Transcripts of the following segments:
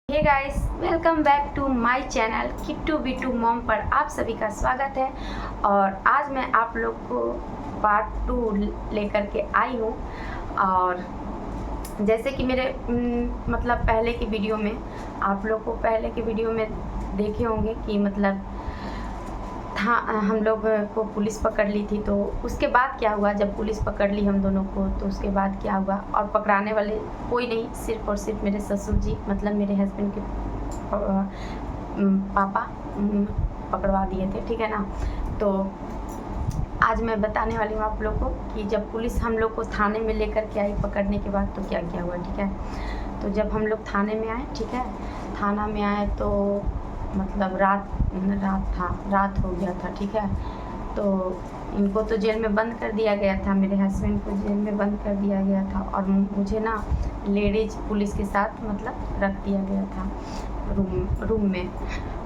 Hey guys, welcome back to my channel Kittu Bittu mom पर आप सभी का स्वागत है। और आज मैं आप लोग को पार्ट 2 लेकर के आई हूँ। और जैसे कि मेरे मतलब पहले की वीडियो में आप लोग को पहले की वीडियो में देखे होंगे कि मतलब था हम लोग को पुलिस पकड़ ली थी। तो उसके बाद क्या हुआ, जब पुलिस पकड़ ली हम दोनों को तो उसके बाद क्या हुआ। और पकड़ाने वाले कोई नहीं, सिर्फ और सिर्फ मेरे ससुर जी, मतलब मेरे हस्बैंड के पापा पकड़वा दिए थे, ठीक है ना। तो आज मैं बताने वाली हूँ आप लोग को कि जब पुलिस हम लोग को थाने में लेकर के आई पकड़ने के बाद तो क्या क्या हुआ, ठीक है। तो जब हम लोग थाने में आए, ठीक है, थाना में आए तो मतलब रात हो गया था, ठीक है। तो इनको तो जेल में बंद कर दिया गया था, मेरे हस्बैंड को जेल में बंद कर दिया गया था। और मुझे ना लेडीज पुलिस के साथ मतलब रख दिया गया था रूम में।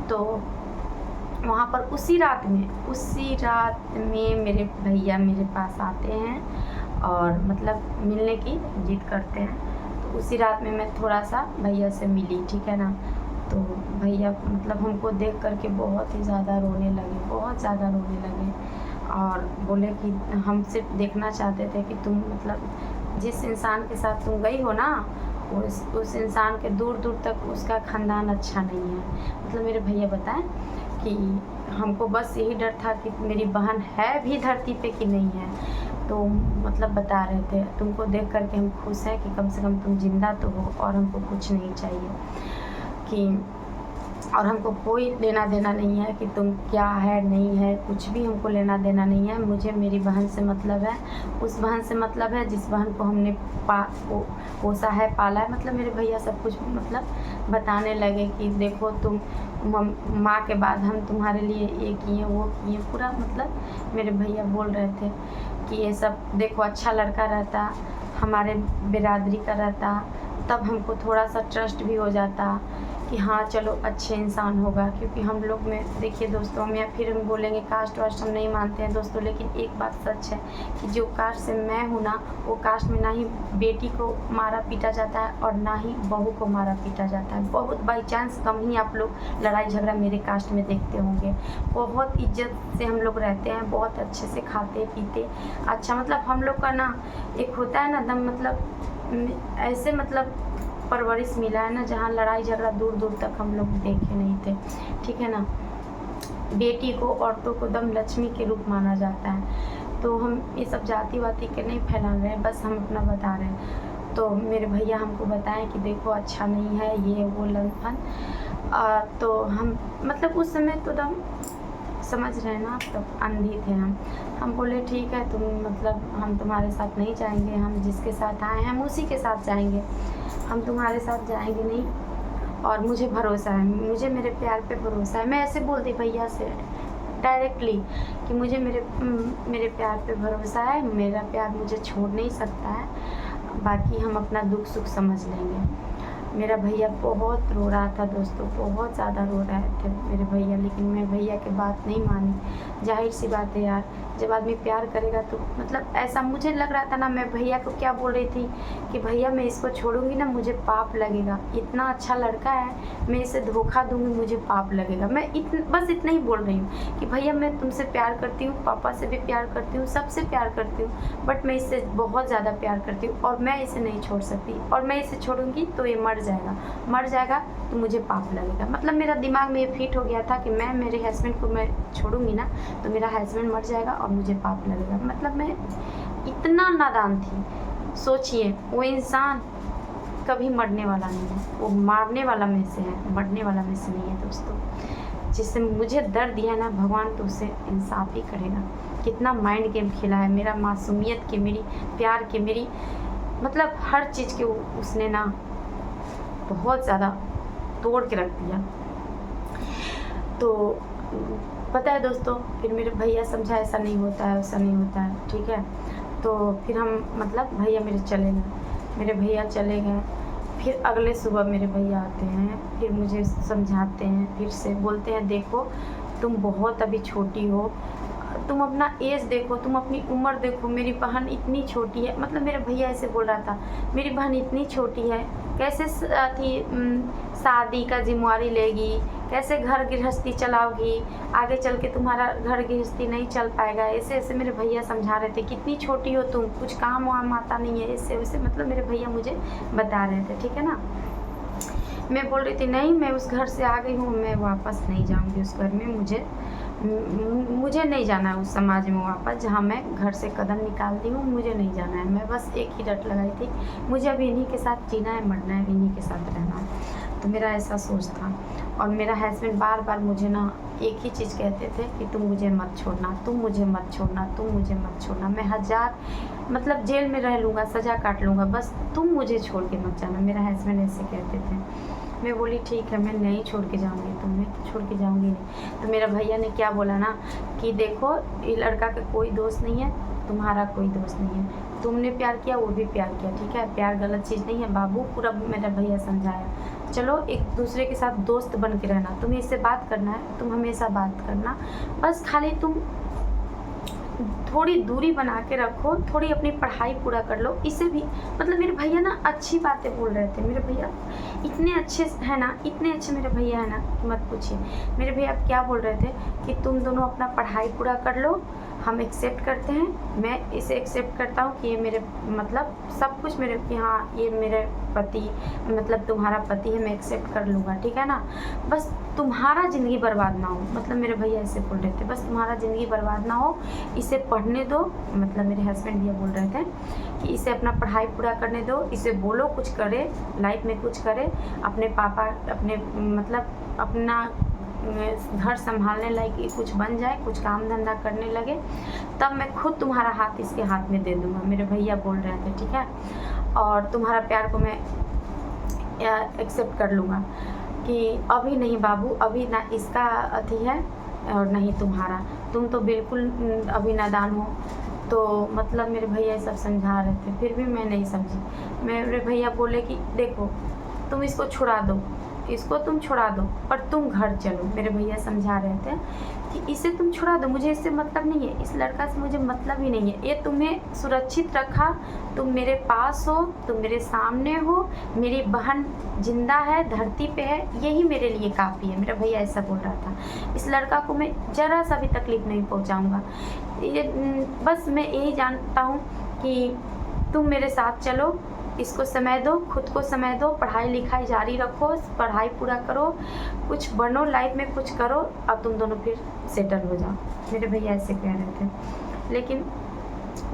तो वहाँ पर उसी रात में मेरे भैया मेरे पास आते हैं और मतलब मिलने की जिद करते हैं। तो उसी रात में मैं थोड़ा सा भैया से मिली, ठीक है ना। तो भैया मतलब हमको देख करके बहुत ही ज़्यादा रोने लगे, बहुत ज़्यादा रोने लगे। और बोले कि हम सिर्फ देखना चाहते थे कि तुम मतलब जिस इंसान के साथ तुम गई हो ना, उस इंसान के दूर दूर तक उसका ख़ानदान अच्छा नहीं है। मतलब मेरे भैया बताएं कि हमको बस यही डर था कि मेरी बहन है भी धरती पे कि नहीं है। तो मतलब बता रहे थे तुमको देख करके हम खुश हैं कि कम से कम तुम जिंदा तो हो और हमको कुछ नहीं चाहिए कि, और हमको कोई लेना देना नहीं है कि तुम क्या है नहीं है, कुछ भी हमको लेना देना नहीं है। मुझे मेरी बहन से मतलब है, उस बहन से मतलब है जिस बहन को हमने पोसा है, पाला है। मतलब मेरे भैया सब कुछ मतलब बताने लगे कि देखो तुम माँ के बाद हम तुम्हारे लिए ये किए वो किए, पूरा मतलब मेरे भैया बोल रहे थे कि ये सब देखो अच्छा लड़का रहता, हमारे बिरादरी का रहता, तब हमको थोड़ा सा ट्रस्ट भी हो जाता कि हाँ चलो अच्छे इंसान होगा। क्योंकि हम लोग में देखिए दोस्तों, हम या फिर हम बोलेंगे कास्ट वास्ट हम नहीं मानते हैं दोस्तों, लेकिन एक बात सच है कि जो कास्ट से मैं हूँ ना, वो कास्ट में ना ही बेटी को मारा पीटा जाता है और ना ही बहू को मारा पीटा जाता है। बहुत बाई चांस कम ही आप लोग लड़ाई झगड़ा मेरे कास्ट में देखते होंगे। बहुत इज्जत से हम लोग रहते हैं, बहुत अच्छे से खाते पीते, अच्छा मतलब हम लोग का ना एक होता है ना दम, मतलब ऐसे मतलब परवरिश मिला है ना जहाँ लड़ाई झगड़ा दूर दूर तक हम लोग देखे नहीं थे, ठीक है ना। बेटी को, औरतों को दम लक्ष्मी के रूप माना जाता है। तो हम ये सब जाति वाति के नहीं फैला रहे हैं, बस हम अपना बता रहे हैं। तो मेरे भैया हमको बताएं कि देखो अच्छा नहीं है ये वो लंथन। तो हम मतलब उस समय तो दम समझ रहे हैं ना, तो अंधी थे हम बोले ठीक है तुम मतलब हम तुम्हारे साथ नहीं जाएंगे, हम जिसके साथ आए हैं हम उसी के साथ जाएंगे, हम तुम्हारे साथ जाएंगे नहीं। और मुझे भरोसा है, मुझे मेरे प्यार पे भरोसा है। मैं ऐसे बोल दी भैया से डायरेक्टली कि मुझे मेरे प्यार पे भरोसा है, मेरा प्यार मुझे छोड़ नहीं सकता है, बाकी हम अपना दुख सुख समझ लेंगे। मेरा भैया बहुत रो रहा था दोस्तों, बहुत ज़्यादा रो रहे थे मेरे भैया, लेकिन मैं भैया की बात नहीं मानी। जाहिर सी बात है यार, जब आदमी प्यार करेगा तो मतलब ऐसा मुझे लग रहा था ना, मैं भैया को क्या बोल रही थी कि भैया मैं इसको छोड़ूंगी ना मुझे पाप लगेगा, इतना अच्छा लड़का है, मैं इसे धोखा दूंगी मुझे पाप लगेगा। मैं बस इतना ही बोल रही हूँ कि भैया मैं तुमसे प्यार करती हूँ, पापा से भी प्यार करती हूँ, सबसे प्यार करती हूँ, बट मैं इससे बहुत ज़्यादा प्यार करती हूँ और मैं इसे नहीं छोड़ सकती, और मैं इसे छोड़ूंगी तो ये मर जाएगा तो मुझे पाप लगेगा। मतलब मेरा दिमाग में ये फिट हो गया था कि मैं मेरे हस्बैंड को मैं छोड़ूंगी ना तो मेरा हस्बैंड मर जाएगा और मुझे पाप लगेगा। मतलब मैं इतना नादान थी। सोचिए वो इंसान कभी मरने वाला नहीं है, वो मारने वाला में से है, मरने वाला में से नहीं है दोस्तों। जिससे मुझे दर्द दिया ना भगवान तो उसे इंसाफ ही करेगा। कितना माइंड गेम खेला है मेरा, मासूमियत के, मेरी प्यार के, मेरी मतलब हर चीज़ के उसने ना बहुत ज़्यादा तोड़ के रख दिया। तो पता है दोस्तों, फिर मेरे भैया समझा ऐसा नहीं होता है, वैसा नहीं होता है, ठीक है। तो फिर हम मतलब भैया मेरे चले गए, मेरे भैया चले गए। फिर अगले सुबह मेरे भैया आते हैं, फिर मुझे समझाते हैं, फिर से बोलते हैं देखो तुम बहुत अभी छोटी हो, तुम अपना एज देखो, तुम अपनी उम्र देखो, मेरी बहन इतनी छोटी है। मतलब मेरा भैया ऐसे बोल रहा था मेरी बहन इतनी छोटी है, कैसे शादी का जिम्मेवारी लेगी, कैसे घर गृहस्थी चलाओगी, आगे चल के तुम्हारा घर गृहस्थी नहीं चल पाएगा। ऐसे ऐसे मेरे भैया समझा रहे थे, कितनी छोटी हो तुम, कुछ काम वाम आता नहीं है, ऐसे वैसे मतलब मेरे भैया मुझे बता रहे थे, ठीक है ना। मैं बोल रही थी नहीं, मैं उस घर से आ गई हूँ, मैं वापस नहीं जाऊँगी उस घर में, मुझे नहीं जाना है उस समाज में वापस, जहाँ मैं घर से कदम निकाल दी हूँ, मुझे नहीं जाना है। मैं बस एक ही रट लगाई थी, मुझे अब इन्हीं के साथ जीना है, मरना है, इन्हीं के साथ रहना है। तो मेरा ऐसा सोच था। और मेरा हस्बैंड बार बार मुझे ना एक ही चीज़ कहते थे कि तुम मुझे मत छोड़ना, तुम मुझे मत छोड़ना, तुम मुझे मत छोड़ना। मैं हजार मतलब जेल में रह लूँगा, सज़ा काट लूँगा, बस तुम मुझे छोड़ के मत जाना। मेरा हस्बैंड ऐसे कहते थे। मैं बोली ठीक है, मैं नहीं छोड़ के जाऊँगी, तुम्हें छोड़ के जाऊँगी नहीं। तो मेरा भैया ने क्या बोला ना कि देखो ये लड़का का कोई दोस्त नहीं है, तुम्हारा कोई दोस्त नहीं है, तुमने प्यार किया, वो भी प्यार किया, ठीक है, प्यार गलत चीज़ नहीं है बाबू। पूरा मेरा भैया समझाया, चलो एक दूसरे के साथ दोस्त बन के रहना, तुम्हें इससे बात करना है, तुम हमेशा बात करना, बस खाली तुम थोड़ी दूरी बना के रखो, थोड़ी अपनी पढ़ाई पूरा कर लो। इसे भी मतलब मेरे भैया ना अच्छी बातें बोल रहे थे। मेरे भैया इतने अच्छे हैं ना, इतने अच्छे मेरे भैया है ना कि मत पूछिए। मेरे भैया क्या बोल रहे थे कि तुम दोनों अपना पढ़ाई पूरा कर लो, हम एक्सेप्ट करते हैं, मैं इसे एक्सेप्ट करता हूँ कि ये मेरे मतलब सब कुछ मेरे कि हाँ ये मेरे पति मतलब तुम्हारा पति है, मैं एक्सेप्ट कर लूँगा, ठीक है ना। बस तुम्हारा ज़िंदगी बर्बाद ना हो, मतलब मेरे भैया ऐसे बोल रहे थे, बस तुम्हारा ज़िंदगी बर्बाद ना हो, इसे पढ़ने दो। मतलब मेरे हस्बैंड ये बोल रहे थे कि इसे अपना पढ़ाई पूरा करने दो, इसे बोलो कुछ करे, लाइफ में कुछ करे, अपने पापा अपने मतलब अपना घर संभालने लायक कुछ बन जाए, कुछ काम धंधा करने लगे, तब मैं खुद तुम्हारा हाथ इसके हाथ में दे दूँगा। मेरे भैया बोल रहे थे, ठीक है, और तुम्हारा प्यार को मैं एक्सेप्ट कर लूँगा कि अभी नहीं बाबू, अभी ना इसका अति है और नहीं तुम्हारा, तुम तो बिल्कुल अभी नादान हो। तो मतलब मेरे भैया सब समझा रहे थे, फिर भी मैं नहीं समझी। मेरे भैया बोले कि देखो तुम इसको छुड़ा दो, इसको तुम छुड़ा दो, पर तुम घर चलो। मेरे भैया समझा रहे थे कि इसे तुम छुड़ा दो, मुझे इससे मतलब नहीं है, इस लड़का से मुझे मतलब ही नहीं है, ये तुम्हें सुरक्षित रखा, तुम मेरे पास हो, तुम मेरे सामने हो, मेरी बहन जिंदा है, धरती पे है, यही मेरे लिए काफ़ी है। मेरा भैया ऐसा बोल रहा था, इस लड़का को मैं ज़रा सा भी तकलीफ़ नहीं पहुँचाऊँगा। ये बस मैं यही जानता हूँ कि तुम मेरे साथ चलो, इसको समय दो, खुद को समय दो, पढ़ाई लिखाई जारी रखो, पढ़ाई पूरा करो, कुछ बनो, लाइफ में कुछ करो, अब तुम दोनों फिर सेटल हो जाओ। मेरे भैया ऐसे कह रहे थे। लेकिन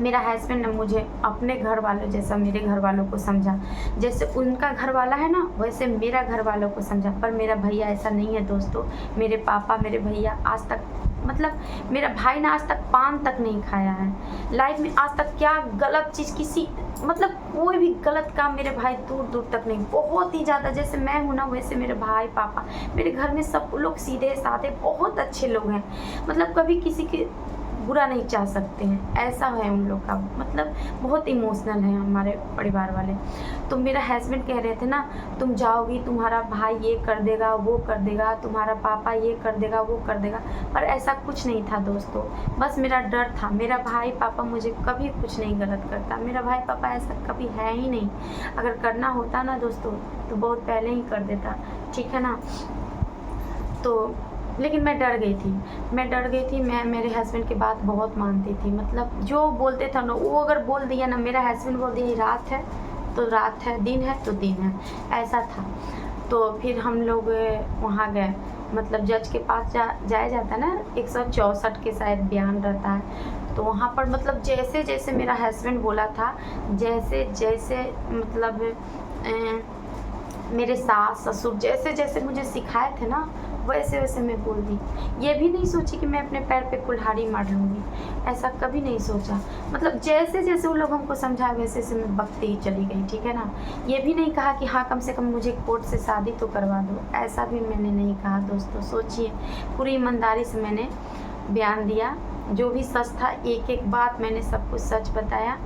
मेरा हस्बैंड ने मुझे अपने घर वालों जैसा मेरे घर वालों को समझा, जैसे उनका घर वाला है ना वैसे मेरा घर वालों को समझा। पर मेरा भैया ऐसा नहीं है दोस्तों। मेरे पापा मेरे भैया आज तक मतलब मेरा भाई ना आज तक पान तक नहीं खाया है लाइफ में। आज तक क्या गलत चीज़ किसी मतलब कोई भी गलत काम मेरे भाई दूर दूर तक नहीं। बहुत ही ज़्यादा जैसे मैं हूँ ना वैसे मेरे भाई पापा मेरे घर में सब लोग सीधे साधे बहुत अच्छे लोग हैं। मतलब कभी किसी के बुरा नहीं चाह सकते हैं, ऐसा है उन लोग का। मतलब बहुत इमोशनल है हमारे परिवार वाले। तो मेरा हस्बैंड कह रहे थे ना तुम जाओगी तुम्हारा भाई ये कर देगा वो कर देगा, तुम्हारा पापा ये कर देगा वो कर देगा। पर ऐसा कुछ नहीं था दोस्तों, बस मेरा डर था। मेरा भाई पापा मुझे कभी कुछ नहीं गलत करता, मेरा भाई पापा ऐसा कभी है ही नहीं। अगर करना होता ना दोस्तों तो बहुत पहले ही कर देता, ठीक है ना। तो लेकिन मैं डर गई थी। मैं मेरे हस्बैंड की बात बहुत मानती थी। मतलब जो बोलते थे ना वो अगर बोल दिया ना, मेरा हस्बैंड बोल दिया रात है तो रात है, दिन है तो दिन है, ऐसा था। तो फिर हम लोग वहाँ गए, मतलब जज के पास जाया जाता है ना, 164 के शायद बयान रहता है। तो वहाँ पर मतलब जैसे जैसे मेरा हस्बैंड बोला था, जैसे जैसे मतलब मेरे सास ससुर जैसे जैसे मुझे सिखाए थे ना वैसे वैसे मैं बोल दी। ये भी नहीं सोची कि मैं अपने पैर पे कुल्हाड़ी मार लूँगी, ऐसा कभी नहीं सोचा। मतलब जैसे जैसे वो लोग हमको समझा वैसे वैसे मैं बकती ही चली गई, ठीक है ना। ये भी नहीं कहा कि हाँ कम से कम मुझे कोर्ट से शादी तो करवा दो, ऐसा भी मैंने नहीं कहा दोस्तों। सोचिए पूरी ईमानदारी से मैंने बयान दिया, जो भी सच था एक एक बात मैंने सब कुछ सच बताया।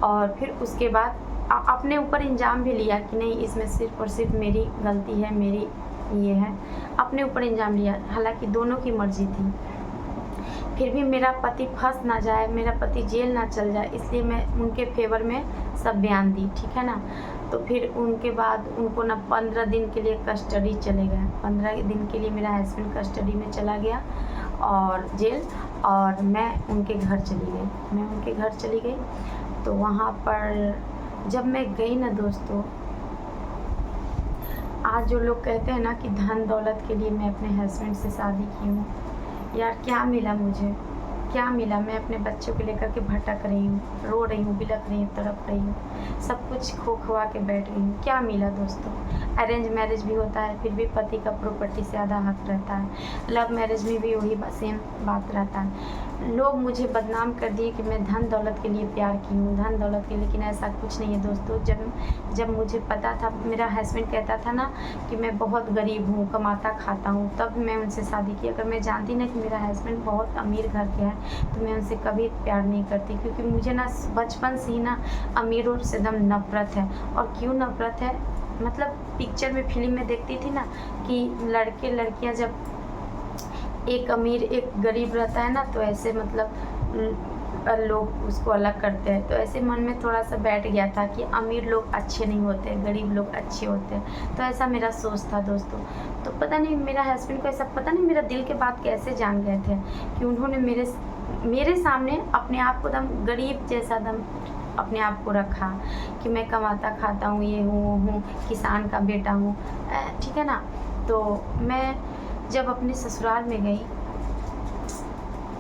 और फिर उसके बाद अपने ऊपर इंजाम भी लिया कि नहीं इसमें सिर्फ़ और सिर्फ मेरी गलती है, मेरी ये है, अपने ऊपर इंजाम लिया। हालांकि दोनों की मर्जी थी। फिर भी मेरा पति फंस ना जाए, मेरा पति जेल ना चल जाए, इसलिए मैं उनके फेवर में सब बयान दी, ठीक है ना। तो फिर उनके बाद उनको ना 15 दिन के लिए कस्टडी चले गए। 15 दिन के लिए मेरा हस्बैंड कस्टडी में चला गया और जेल, और मैं उनके घर चली गई। तो वहाँ पर जब मैं गई ना दोस्तों, आज जो लोग कहते हैं ना कि धन दौलत के लिए मैं अपने हस्बैंड से शादी की हूँ, यार क्या मिला मुझे, क्या मिला? मैं अपने बच्चों को लेकर के भटक रही हूँ, रो रही हूँ, बिलख रही हूँ, तड़प रही हूँ, सब कुछ खो खवा के बैठ गई हूँ। क्या मिला दोस्तों? अरेंज मैरिज भी होता है, फिर भी पति का प्रॉपर्टी से आधा हक रहता है। लव मैरिज में भी वही सेम बात रहता है। लोग मुझे बदनाम कर दिए कि मैं धन दौलत के लिए प्यार की हूँ, धन दौलत के, लेकिन ऐसा कुछ नहीं है दोस्तों। जब मुझे पता था, मेरा हस्बैंड कहता था ना कि मैं बहुत गरीब हूँ, कमाता खाता हूँ, तब मैं उनसे शादी की। अगर मैं जानती ना कि मेरा हस्बैंड बहुत अमीर घर के है तो मैं उनसे कभी प्यार नहीं करती, क्योंकि मुझे ना बचपन से ही ना अमीरों से एकदम नफरत है। और क्यों नफरत है? मतलब पिक्चर में, फिल्म में देखती थी ना कि लड़के लड़कियां जब एक अमीर एक गरीब रहता है ना, तो ऐसे मतलब लोग उसको अलग करते हैं। तो ऐसे मन में थोड़ा सा बैठ गया था कि अमीर लोग अच्छे नहीं होते, गरीब लोग अच्छे होते हैं। तो ऐसा मेरा सोच था दोस्तों। तो पता नहीं मेरा हस्बैंड को ऐसा, पता नहीं मेरा दिल के बात कैसे जान गए थे कि उन्होंने मेरे सामने अपने आप को दम गरीब जैसा दम अपने आप को रखा कि मैं कमाता खाता हूँ, ये हूँ किसान का बेटा हूँ, ठीक है ना। तो मैं जब अपने ससुराल में गई,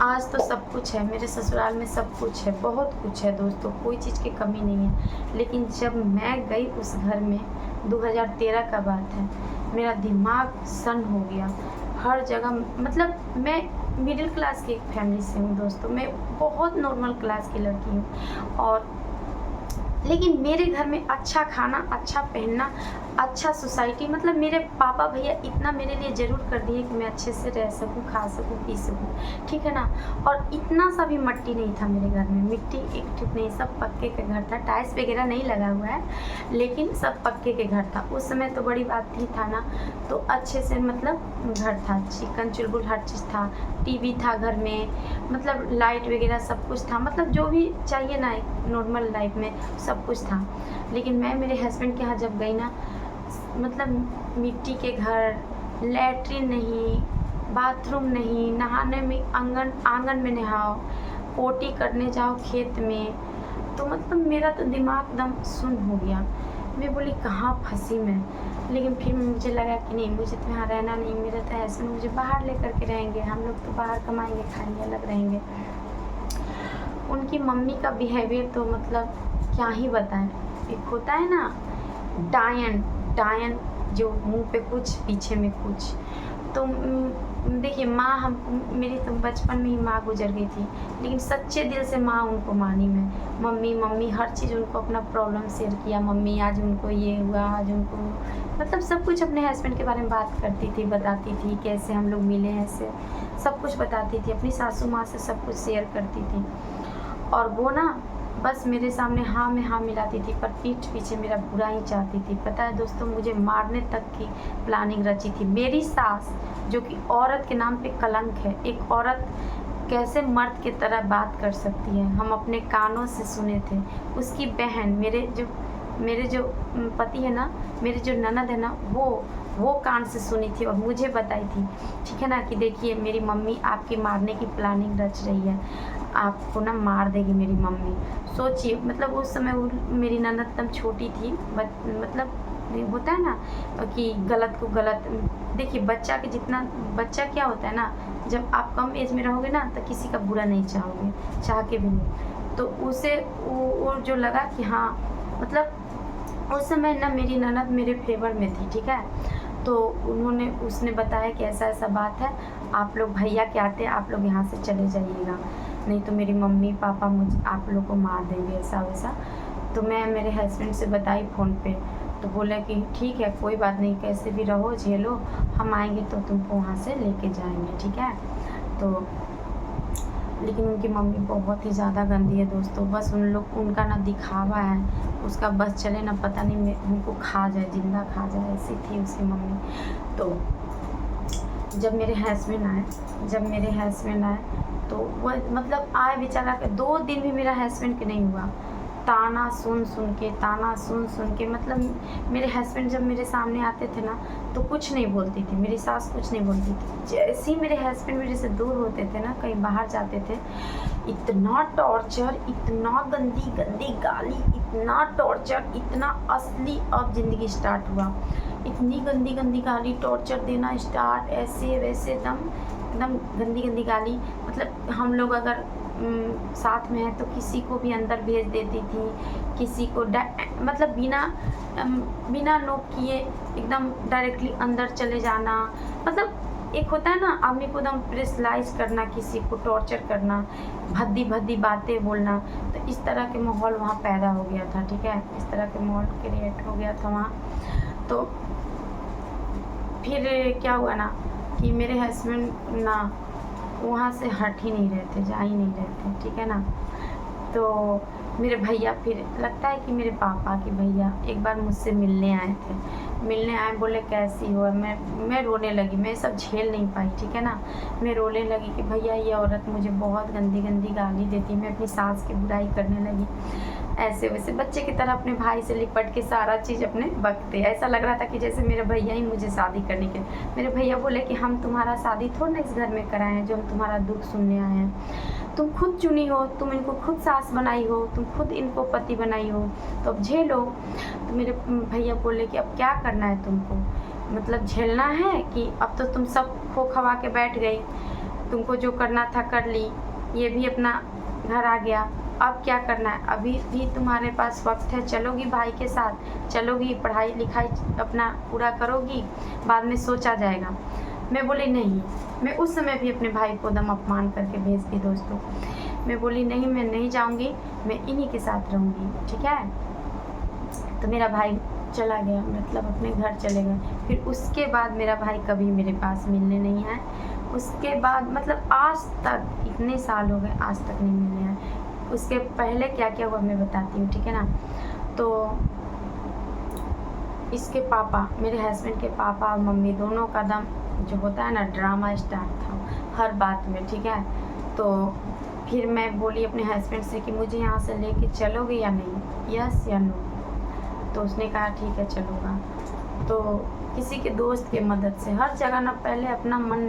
आज तो सब कुछ है मेरे ससुराल में, सब कुछ है, बहुत कुछ है दोस्तों, कोई चीज़ की कमी नहीं है। लेकिन जब मैं गई उस घर में, 2013 का बात है, मेरा दिमाग सन हो गया। हर जगह, मतलब मैं मिडिल क्लास की एक फैमिली से हूँ दोस्तों, मैं बहुत नॉर्मल क्लास की लड़की हूँ, और लेकिन मेरे घर में अच्छा खाना, अच्छा पहनना, अच्छा सोसाइटी, मतलब मेरे पापा भैया इतना मेरे लिए ज़रूर कर दिए कि मैं अच्छे से रह सकूं, खा सकूं, पी सकूं, ठीक है ना। और इतना सा भी मट्टी नहीं था मेरे घर में, मिट्टी एक ठीक नहीं, सब पक्के के घर था, टाइल्स वगैरह नहीं लगा हुआ है, लेकिन सब पक्के के घर था। उस समय तो बड़ी बात थी था ना, तो अच्छे से मतलब घर था, चिकन चुलबुल हर चीज़ था, टीवी था घर में, मतलब लाइट वगैरह सब कुछ था, मतलब जो भी चाहिए ना एक नॉर्मल लाइफ में सब कुछ था। लेकिन मैं मेरे हस्बैंड के यहाँ जब गई ना, मतलब मिट्टी के घर, लैट्रिन नहीं, बाथरूम नहीं, नहाने में आंगन में नहाओ, पोटी करने जाओ खेत में, तो मतलब मेरा तो दिमाग एकदम सुन हो गया। मैं बोली कहाँ फंसी मैं। लेकिन फिर मुझे लगा कि नहीं, मुझे तो यहाँ रहना नहीं, मेरा तो हस्बैंड मुझे बाहर लेकर के रहेंगे, हम लोग तो बाहर कमाएंगे खाएंगे, अलग रहेंगे। उनकी मम्मी का बिहेवियर तो मतलब क्या ही बताएं। एक होता है ना डायन, जो मुंह पे कुछ पीछे में कुछ। तो देखिए माँ, हम मेरी तो बचपन में ही माँ गुजर गई थी, लेकिन सच्चे दिल से माँ उनको मानी मैं, मम्मी हर चीज़ उनको अपना प्रॉब्लम शेयर किया। मम्मी आज उनको ये हुआ, आज उनको, मतलब सब कुछ अपने हस्बैंड के बारे में बात करती थी, बताती थी कैसे हम लोग मिले, ऐसे सब कुछ बताती थी, अपनी सासू माँ से सब कुछ शेयर करती थी। और वो ना बस मेरे सामने हाँ में हाँ मिलाती थी, पर पीठ पीछे मेरा बुरा ही चाहती थी। पता है दोस्तों, मुझे मारने तक की प्लानिंग रची थी। मेरी सास, जो कि औरत के नाम पे कलंक है, एक औरत कैसे मर्द की तरह बात कर सकती है, हम अपने कानों से सुने थे। उसकी बहन, मेरे जो पति है ना, मेरे जो ननद है ना, वो कान से सुनी थी और मुझे बताई थी, ठीक है ना, कि देखिए मेरी मम्मी आपकी मारने की प्लानिंग रच रही है, आपको ना मार देगी मेरी मम्मी। सोचिए, मतलब उस समय वो मेरी ननद एकदम छोटी थी, मतलब होता है ना कि गलत को गलत। देखिए बच्चा क्या होता है ना, जब आप कम एज में रहोगे ना तो किसी का बुरा नहीं चाहोगे, चाह के भी नहीं। तो उसे वो जो लगा कि हाँ, मतलब उस समय ना मेरी ननद मेरे फेवर में थी, ठीक है। तो उसने बताया कि ऐसा ऐसा बात है, आप लोग भैया के आते, आप लोग यहाँ से चले जाइएगा, नहीं तो मेरी मम्मी पापा आप लोग को मार देंगे, ऐसा वैसा। तो मैं मेरे हस्बैंड से बताई फ़ोन पे, तो बोला कि ठीक है कोई बात नहीं, कैसे भी रहो, झेलो, हम आएंगे तो तुमको वहाँ से लेके जाएंगे, ठीक है। तो लेकिन उनकी मम्मी बहुत ही ज़्यादा गंदी है दोस्तों, बस उनका ना दिखावा है, उसका बस चले ना, पता नहीं उनको खा जाए, जिंदा खा जाए, ऐसी थी उसकी मम्मी। तो जब मेरे हस्बैंड आए तो वो मतलब आए बेचारा, 2 दिन भी मेरा हस्बैंड के नहीं हुआ, ताना सुन सुन के मतलब मेरे हस्बैंड जब मेरे सामने आते थे ना तो कुछ नहीं बोलती थी, मेरी सास कुछ नहीं बोलती थी। जैसे ही मेरे हस्बैंड मेरे से दूर होते थे ना, कहीं बाहर जाते थे, इतना टॉर्चर, इतना गंदी गंदी गाली, इतना टॉर्चर, इतना असली अब ज़िंदगी स्टार्ट हुआ। इतनी गंदी गंदी गाली, टॉर्चर देना स्टार्ट, ऐसे वैसे एकदम गंदी गंदी गाली। मतलब हम लोग अगर साथ में है तो किसी को भी अंदर भेज देती थी, किसी को मतलब बिना नोक किए एकदम डायरेक्टली अंदर चले जाना। मतलब एक होता है ना आदमी को एकदम प्रेशराइज करना, किसी को टॉर्चर करना, भद्दी भद्दी बातें बोलना। तो इस तरह के माहौल वहाँ पैदा हो गया था, ठीक है, इस तरह के माहौल क्रिएट हो गया था वहाँ। तो फिर क्या हुआ ना कि मेरे हस्बैंड ना वहाँ से हट ही नहीं रहे थे, जा ही नहीं रहे थे, ठीक है ना। तो मेरे भैया, फिर लगता है कि मेरे पापा के भैया एक बार मुझसे मिलने आए थे, बोले कैसी हो। मैं रोने लगी, मैं सब झेल नहीं पाई, ठीक है ना। मैं रोने लगी कि भैया ये औरत मुझे बहुत गंदी गंदी गाली देती। मैं अपनी सास की बुराई करने लगी, ऐसे वैसे बच्चे की तरह अपने भाई से लिपट के सारा चीज़ अपने बकते। ऐसा लग रहा था कि जैसे मेरे भैया ही मुझे शादी करने के। मेरे भैया बोले कि हम तुम्हारा शादी थोड़ा ना इस घर में कराए हैं, जो हम तुम्हारा दुख सुनने आए हैं। तुम खुद चुनी हो, तुम इनको खुद सास बनाई हो, तुम खुद इनको पति बनाई हो, तो अब झेलो। तो मेरे भैया बोले कि अब क्या करना है तुमको, मतलब झेलना है कि अब तो तुम सब खो खवा के बैठ गई, तुमको जो करना था कर ली, ये भी अपना घर आ गया, अब क्या करना है। अभी भी तुम्हारे पास वक्त है, चलोगी भाई के साथ, चलोगी पढ़ाई लिखाई अपना पूरा करोगी, बाद में सोचा जाएगा। मैं बोली नहीं, मैं उस समय भी अपने भाई को दम अपमान करके भेज दी दोस्तों। मैं बोली नहीं, मैं नहीं जाऊंगी, मैं इन्हीं के साथ रहूंगी, ठीक है। तो मेरा भाई चला गया, मतलब अपने घर चले गए। फिर उसके बाद मेरा भाई कभी मेरे पास मिलने नहीं आया। उसके बाद मतलब आज तक इतने साल हो गए, आज तक नहीं मिलने आए। उसके पहले क्या क्या हुआ मैं बताती हूँ, ठीक है ना। तो इसके पापा, मेरे हस्बैंड के पापा और मम्मी दोनों का दम जो होता है ना ड्रामा स्टार्ट था हर बात में, ठीक है। तो फिर मैं बोली अपने हस्बैंड से कि मुझे यहाँ से लेके चलोगे या नहीं, यस या नो। तो उसने कहा ठीक है चलूँगा। तो किसी के दोस्त के मदद से हर जगह ना, पहले अपना मन,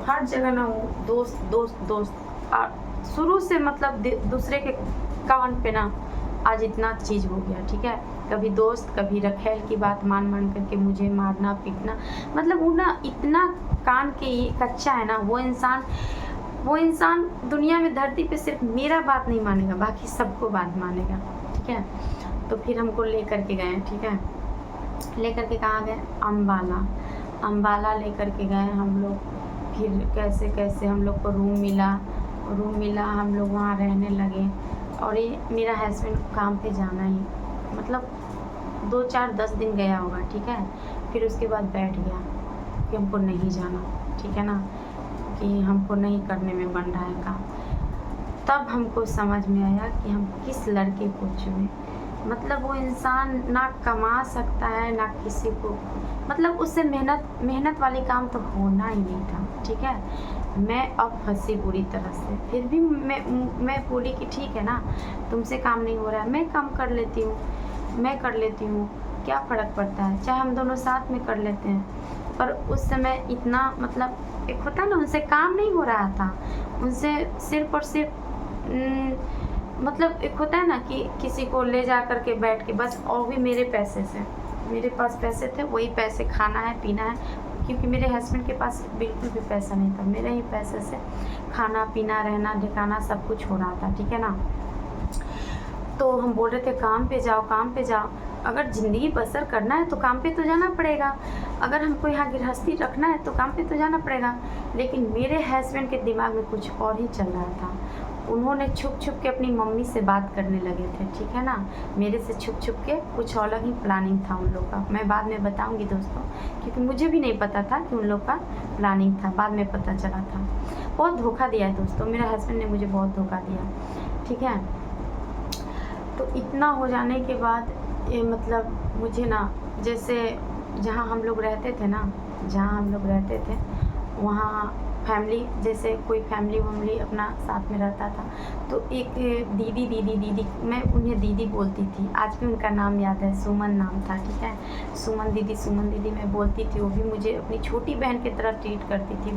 हर जगह ना दोस्त दोस्त दोस्त, शुरू से मतलब दूसरे के कान पे ना आज इतना चीज़ हो गया, ठीक है। कभी दोस्त, कभी रखेल की बात मान करके मुझे मारना पीटना। मतलब वो ना इतना कान के ये कच्चा है ना, वो इंसान दुनिया में धरती पे सिर्फ मेरा बात नहीं मानेगा, बाकी सबको बात मानेगा, ठीक है। तो फिर हमको लेकर के गए, ठीक है। लेकर के कहाँ गए, अम्बाला लेकर के गए हम लोग। फिर कैसे कैसे हम लोग को रूम मिला, हम लोग वहाँ रहने लगे। और ये मेरा हस्बैंड काम पे जाना ही मतलब 2-4-10 दिन गया होगा, ठीक है। फिर उसके बाद बैठ गया कि हमको नहीं जाना, ठीक है ना, कि हमको नहीं करने में बन रहा है काम। तब हमको समझ में आया कि हम किस लड़के को चुने। मतलब वो इंसान ना कमा सकता है ना किसी को, मतलब उससे मेहनत वाली काम तो होना ही नहीं था, ठीक है। मैं अब फंसी बुरी तरह से। फिर भी मैं बोली कि ठीक है ना, तुमसे काम नहीं हो रहा है, मैं काम कर लेती हूँ, क्या फ़र्क पड़ता है, चाहे हम दोनों साथ में कर लेते हैं। पर उस समय इतना मतलब एक होता है ना, उनसे काम नहीं हो रहा था, उनसे सिर्फ और सिर्फ मतलब एक होता है ना कि किसी को ले जा कर के बैठ के बस, और भी मेरे पैसे से, मेरे पास पैसे थे, वही पैसे खाना है पीना है, क्योंकि मेरे हस्बैंड के पास बिल्कुल भी पैसा नहीं था। मेरे ही पैसे से खाना पीना रहना ठिकाना सब कुछ हो रहा था, ठीक है ना। तो हम बोल रहे थे काम पे जाओ। अगर ज़िंदगी बसर करना है तो काम पे तो जाना पड़ेगा, अगर हमको यहाँ गृहस्थी रखना है तो काम पे तो जाना पड़ेगा। लेकिन मेरे हस्बैंड के दिमाग में कुछ और ही चल रहा था। उन्होंने छुप के अपनी मम्मी से बात करने लगे थे, ठीक है ना। मेरे से छुप के कुछ अलग ही प्लानिंग था उन लोग का। मैं बाद में बताऊंगी दोस्तों, क्योंकि मुझे भी नहीं पता था कि उन लोग का प्लानिंग था, बाद में पता चला था। बहुत धोखा दिया है दोस्तों, मेरे हस्बैंड ने मुझे बहुत धोखा दिया, ठीक है। तो इतना हो जाने के बाद ये मतलब मुझे ना, जैसे जहाँ हम लोग रहते थे वहाँ फैमिली, जैसे कोई फैमिली वैमिली अपना साथ में रहता था, तो एक दीदी मैं उन्हें दीदी बोलती थी, आज भी उनका नाम याद है, सुमन नाम था, ठीक है। सुमन दीदी मैं बोलती थी। वो भी मुझे अपनी छोटी बहन की तरह ट्रीट करती थी,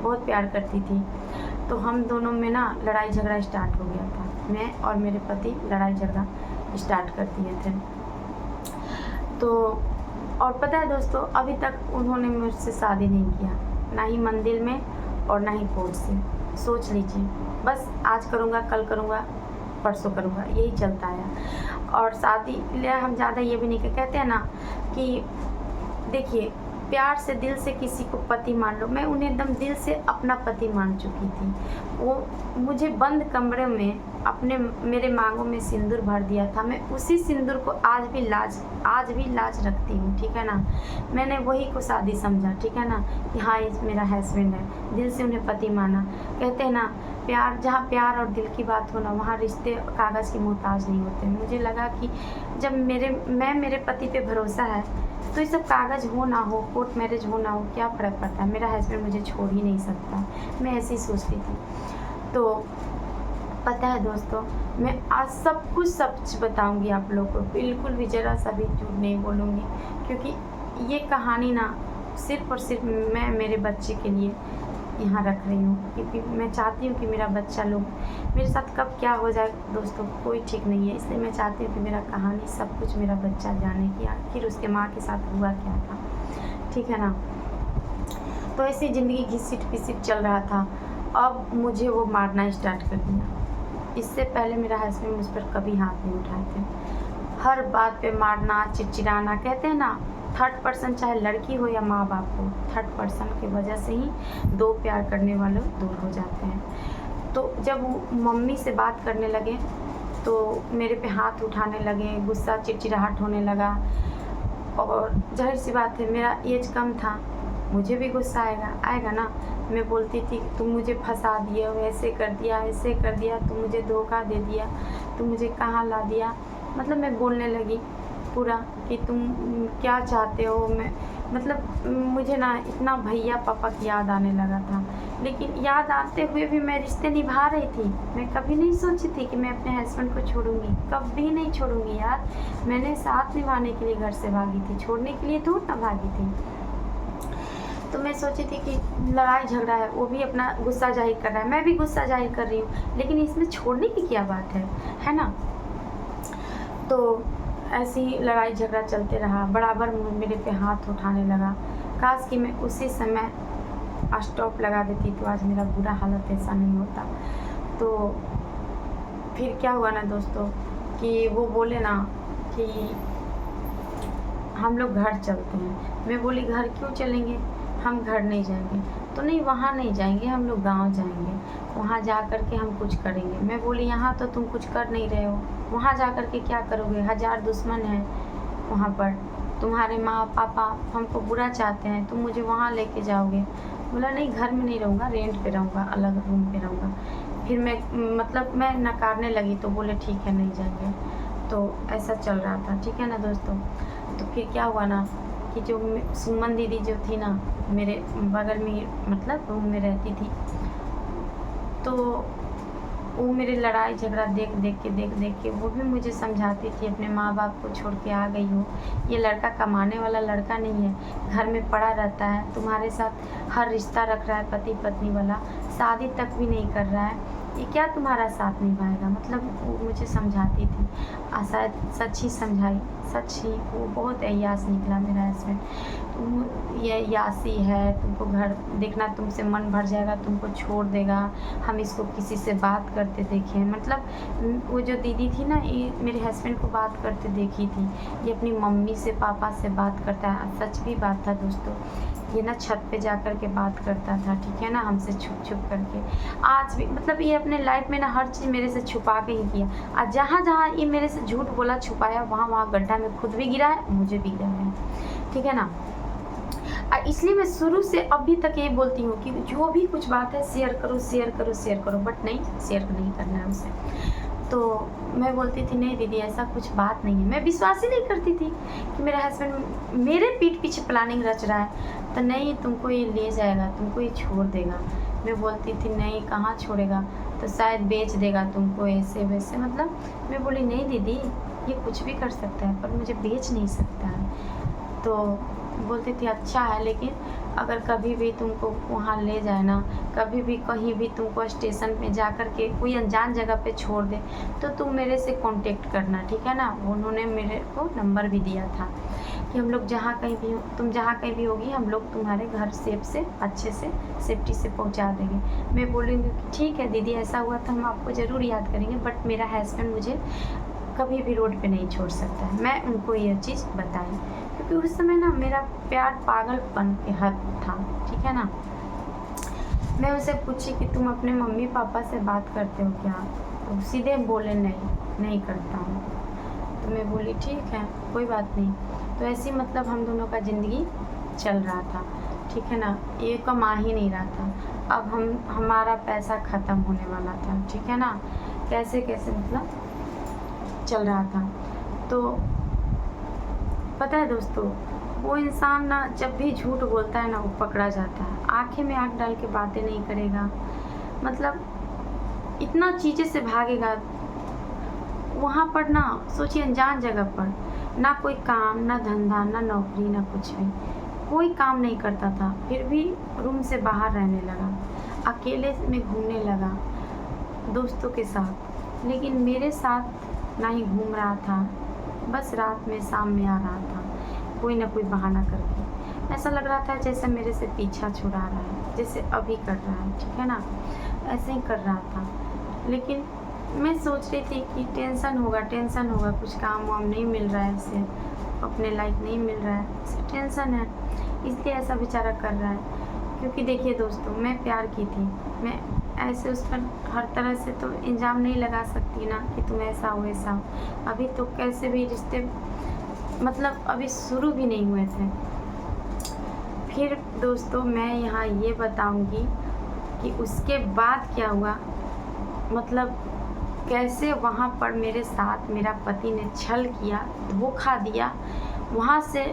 बहुत प्यार करती थी। तो हम दोनों में ना लड़ाई झगड़ा स्टार्ट हो गया था, मैं और मेरे पति लड़ाई झगड़ा स्टार्ट कर दिए थे। तो और पता है दोस्तों, अभी तक उन्होंने मुझसे शादी नहीं किया, ना ही मंदिर में और ना ही कोर्ट से। सोच लीजिए, बस आज करूँगा, कल करूँगा, परसों करूँगा, यही चलता है। और शादी लिए हम ज़्यादा ये भी नहीं कहते हैं ना कि देखिए, प्यार से दिल से किसी को पति मान लो। मैं उन्हें एकदम दिल से अपना पति मान चुकी थी। वो मुझे बंद कमरे में अपने मेरे मांगों में सिंदूर भर दिया था। मैं उसी सिंदूर को आज भी लाज रखती हूँ, ठीक है ना। मैंने वही को शादी समझा, ठीक है ना, कि हाँ ये मेरा हस्बैंड है, दिल से उन्हें पति माना। कहते हैं ना, प्यार, जहाँ प्यार और दिल की बात हो ना, वहाँ रिश्ते कागज़ की मोहताज नहीं होते। मुझे लगा कि जब मेरे पति पे भरोसा है, तो ये सब कागज़ हो ना हो, कोर्ट मैरिज हो ना हो, क्या फ़र्क पड़ता है। मेरा हस्बैंड मुझे छोड़ ही नहीं सकता, मैं ऐसी सोचती थी। तो पता है दोस्तों, मैं आज सब कुछ सच बताऊंगी आप लोगों को, बिल्कुल भी ज़रा सा भी झूठ नहीं बोलूँगी, क्योंकि ये कहानी ना सिर्फ़ और सिर्फ मैं मेरे बच्चे के लिए यहाँ रख रही हूँ, क्योंकि मैं चाहती हूँ कि मेरा बच्चा लोग, मेरे साथ कब क्या हो जाए दोस्तों कोई ठीक नहीं है। इसलिए मैं चाहती हूँ कि मेरा कहानी सब कुछ मेरा बच्चा जाने कि आखिर उसके माँ के साथ हुआ क्या था, ठीक है ना। तो ऐसी ज़िंदगी घिसिट पिसिट चल रहा था। अब मुझे वो मारना स्टार्ट कर दिया। इससे पहले मेरा हस्बैंड मुझ पर कभी हाथ नहीं उठाए थे। हर बात पे मारना, चिड़चिड़ाना। कहते हैं ना, थर्ड पर्सन, चाहे लड़की हो या माँ बाप हो, थर्ड पर्सन की वजह से ही दो प्यार करने वाले दूर हो जाते हैं। तो जब वो मम्मी से बात करने लगे तो मेरे पे हाथ उठाने लगे, गुस्सा चिड़चिड़ाहट होने लगा। और जाहिर सी बात है, मेरा एज कम था, मुझे भी गुस्सा आएगा ना। मैं बोलती थी, तुम मुझे फंसा दिए हो, ऐसे कर दिया, तुम मुझे धोखा दे दिया, तुम मुझे कहाँ ला दिया। मतलब मैं बोलने लगी पूरा कि तुम क्या चाहते हो। मतलब मुझे ना इतना भैया पापा की याद आने लगा था। लेकिन याद आते हुए भी मैं रिश्ते निभा रही थी। मैं कभी नहीं सोची थी कि मैं अपने हस्बैंड को छोड़ूंगी, कभी नहीं छोड़ूंगी यार। मैंने साथ निभाने के लिए घर से भागी थी, छोड़ने के लिए थोड़ी ना भागी थी। तो मैं सोची थी कि लड़ाई झगड़ा है, वो भी अपना गुस्सा जाहिर कर रहा है, मैं भी गुस्सा जाहिर कर रही हूँ, लेकिन इसमें छोड़ने की क्या बात है ना। तो ऐसी ही लड़ाई झगड़ा चलते रहा, बराबर मेरे पे हाथ उठाने लगा। काश कि मैं उसी समय स्टॉप लगा देती तो आज मेरा बुरा हालत ऐसा नहीं होता। तो फिर क्या हुआ ना दोस्तों कि वो बोले ना कि हम लोग घर चलते हैं। मैं बोली घर क्यों चलेंगे, हम घर नहीं जाएंगे। तो नहीं, वहाँ नहीं जाएंगे, हम लोग गांव जाएंगे, वहाँ जा कर के हम कुछ करेंगे। मैं बोली यहाँ तो तुम कुछ कर नहीं रहे हो, वहाँ जा कर के क्या करोगे, 1000 दुश्मन हैं वहाँ पर, तुम्हारे माँ पापा हमको बुरा चाहते हैं, तुम मुझे वहाँ लेके जाओगे। बोला नहीं, घर में नहीं रहूँगा, रेंट पे रहूँगा, अलग रूम पे रहूँगा। फिर मैं नकारने लगी तो बोले ठीक है नहीं जाएंगे। तो ऐसा चल रहा था, ठीक है ना दोस्तों। तो फिर क्या हुआ ना कि जो सुमन दीदी जो थी ना, मेरे बगल में, मतलब रूम में रहती थी, तो वो मेरे लड़ाई झगड़ा देख के वो भी मुझे समझाती थी, अपने माँ बाप को छोड़ के आ गई हो, ये लड़का कमाने वाला लड़का नहीं है, घर में पड़ा रहता है, तुम्हारे साथ हर रिश्ता रख रहा है, पति पत्नी वाला, शादी तक भी नहीं कर रहा है, ये क्या तुम्हारा साथ निभाएगा। मतलब वो मुझे समझाती थी, शायद सच ही समझाई, सच ही। वो बहुत अय्यास निकला मेरा हस्बैंड। तुम ये यासी है, तुमको घर देखना, तुमसे मन भर जाएगा, तुमको छोड़ देगा, हम इसको किसी से बात करते देखे हैं। मतलब वो जो दीदी थी ना, ये मेरे हस्बैंड को बात करते देखी थी, ये अपनी मम्मी से पापा से बात करता है। सच भी बात था दोस्तों, ये ना छत पे जा कर के बात करता था, ठीक है ना, हमसे छुप छुप करके। आज भी मतलब ये अपने लाइफ में ना हर चीज़ मेरे से छुपा के ही किया। और जहाँ जहाँ ये मेरे से झूठ बोला, छुपाया, वहाँ वहाँ गड्ढा में खुद भी गिरा है, मुझे भी गिरा है, ठीक है ना। और इसलिए मैं शुरू से अभी तक ये बोलती हूँ कि जो भी कुछ बात है शेयर करो, बट नहीं, शेयर नहीं करना है उसे। तो मैं बोलती थी नहीं दीदी ऐसा कुछ बात नहीं है। मैं विश्वास ही नहीं करती थी कि मेरा हस्बैंड मेरे पीठ पीछे प्लानिंग रच रहा है। तो नहीं, तुमको ये ले जाएगा, तुमको ये छोड़ देगा, मैं बोलती थी नहीं कहाँ छोड़ेगा, तो शायद बेच देगा तुमको ऐसे वैसे। मतलब मैं बोली नहीं दीदी ये कुछ भी कर सकता है पर मुझे बेच नहीं सकता है। तो बोलती थी अच्छा है, लेकिन अगर कभी भी तुमको वहाँ ले जाए ना, कभी भी कहीं भी तुमको स्टेशन पे जा कर के कोई अनजान जगह पे छोड़ दे तो तुम मेरे से कांटेक्ट करना, ठीक है ना। उन्होंने मेरे को नंबर भी दिया था कि हम लोग जहाँ कहीं भी तुम जहाँ कहीं भी होगी हम लोग तुम्हारे घर सेफ से अच्छे से सेफ्टी से पहुँचा देंगे। मैं बोलूँगी कि ठीक है दीदी ऐसा हुआ तो हम आपको ज़रूर याद करेंगे, बट मेरा हस्बैंड मुझे कभी भी रोड पे नहीं छोड़ सकता है। मैं उनको ये चीज़ बताई क्योंकि उस समय ना मेरा प्यार पागलपन के हद था, ठीक है ना। मैं उसे पूछी कि तुम अपने मम्मी पापा से बात करते हो क्या, तो सीधे बोले नहीं करता हूँ। तो मैं बोली ठीक है कोई बात नहीं। तो ऐसी मतलब हम दोनों का ज़िंदगी चल रहा था, ठीक है ना। ये कमा ही नहीं रहा था, अब हमारा पैसा ख़त्म होने वाला था, ठीक है ना। कैसे कैसे मतलब चल रहा था। तो पता है दोस्तों वो इंसान ना जब भी झूठ बोलता है ना वो पकड़ा जाता है, आंखें में आंख डाल के बातें नहीं करेगा, मतलब इतना चीज़ें से भागेगा। वहाँ पर ना सोचिए अनजान जगह पर ना कोई काम ना धंधा ना नौकरी ना कुछ भी, कोई काम नहीं करता था, फिर भी रूम से बाहर रहने लगा, अकेले में घूमने लगा दोस्तों के साथ। लेकिन मेरे साथ ना ही घूम रहा था, बस रात में शाम में आ रहा था कोई ना कोई बहाना करके। ऐसा लग रहा था जैसे मेरे से पीछा छुड़ा रहा है, जैसे अभी कर रहा है, ठीक है ना, ऐसे ही कर रहा था। लेकिन मैं सोच रही थी कि टेंशन होगा, कुछ काम वाम नहीं मिल रहा है इसे, अपने लायक नहीं मिल रहा है, इसे टेंशन है इसलिए ऐसा बेचारा कर रहा है। क्योंकि देखिए दोस्तों मैं प्यार की थी, मैं ऐसे उस पर हर तरह से तो इल्ज़ाम नहीं लगा सकती ना कि तुम ऐसा हो वैसा हो। अभी तो कैसे भी रिश्ते मतलब अभी शुरू भी नहीं हुए थे। फिर दोस्तों मैं यहाँ ये बताऊँगी कि उसके बाद क्या हुआ, मतलब कैसे वहाँ पर मेरे साथ मेरा पति ने छल किया, धोखा दिया, वहाँ से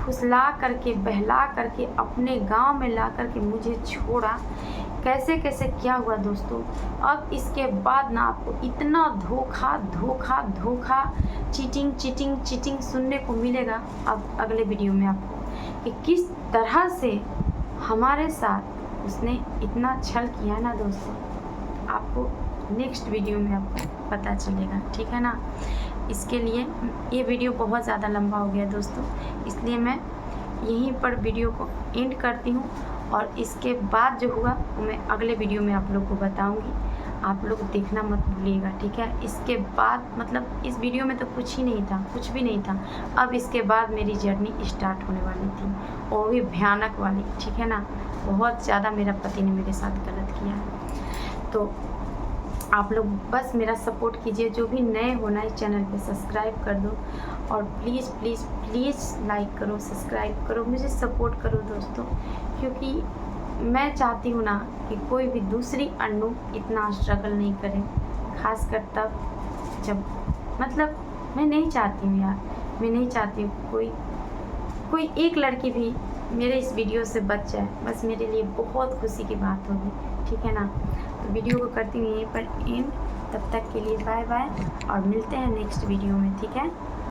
फुसला करके बहला करके अपने गांव में ला करके मुझे छोड़ा। कैसे कैसे क्या हुआ दोस्तों। अब इसके बाद ना आपको इतना धोखा चीटिंग सुनने को मिलेगा अब अगले वीडियो में आपको, कि किस तरह से हमारे साथ उसने इतना छल किया ना दोस्तों। आपको नेक्स्ट वीडियो में आपको पता चलेगा, ठीक है ना। इसके लिए ये वीडियो बहुत ज़्यादा लंबा हो गया दोस्तों, इसलिए मैं यहीं पर वीडियो को एंड करती हूँ और इसके बाद जो हुआ वो मैं अगले वीडियो में आप लोग को बताऊँगी। आप लोग देखना मत भूलिएगा, ठीक है। इसके बाद मतलब इस वीडियो में तो कुछ ही नहीं था, कुछ भी नहीं था। अब इसके बाद मेरी जर्नी स्टार्ट होने वाली थी, वो भी भयानक वाली, ठीक है ना। बहुत ज़्यादा मेरा पति ने मेरे साथ गलत किया है। तो आप लोग बस मेरा सपोर्ट कीजिए, जो भी नए हो ना इस चैनल पे सब्सक्राइब कर दो और प्लीज़ प्लीज़ प्लीज़ लाइक करो, सब्सक्राइब करो, मुझे सपोर्ट करो दोस्तों। क्योंकि मैं चाहती हूँ ना कि कोई भी दूसरी अनु इतना स्ट्रगल नहीं करे, खासकर तब जब मतलब मैं नहीं चाहती हूँ यार, मैं नहीं चाहती हूँ कोई एक लड़की भी मेरे इस वीडियो से बच जाए, बस मेरे लिए बहुत खुशी की बात होगी, ठीक है ना। तो वीडियो को करती हूँ यहीं पर एंड, तब तक के लिए बाय बाय और मिलते हैं नेक्स्ट वीडियो में, ठीक है।